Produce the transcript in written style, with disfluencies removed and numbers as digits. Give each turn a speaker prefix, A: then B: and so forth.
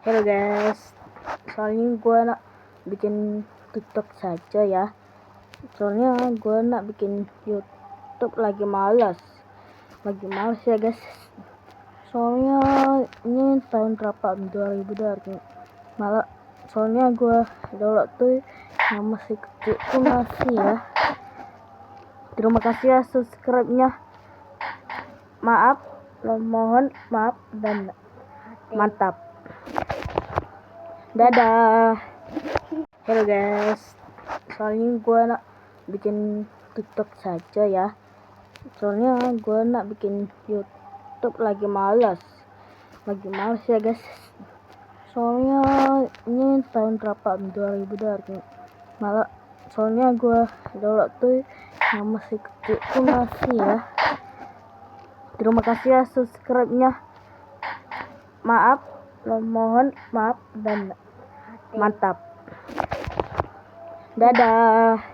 A: Halo guys, soalnya gue nak bikin TikTok saja ya. Soalnya gue nak bikin YouTube lagi malas ya guys. Soalnya ini tahun berapa 2000 malah. Soalnya gue dulu tuh yang masih kecil tuh masih ya. Terima kasih ya subscribe-nya. Mohon maaf dan mantap. Dadah. Halo guys, soalnya gue nak bikin TikTok saja ya. Soalnya gue nak bikin YouTube lagi malas ya guys. Soalnya ini tahun berapa 2000 malah. Soalnya gue dulu tuh yang masih kecil tuh masih ya. Terima kasih ya subscribe-nya. Mohon maaf dan mantap. Dadah.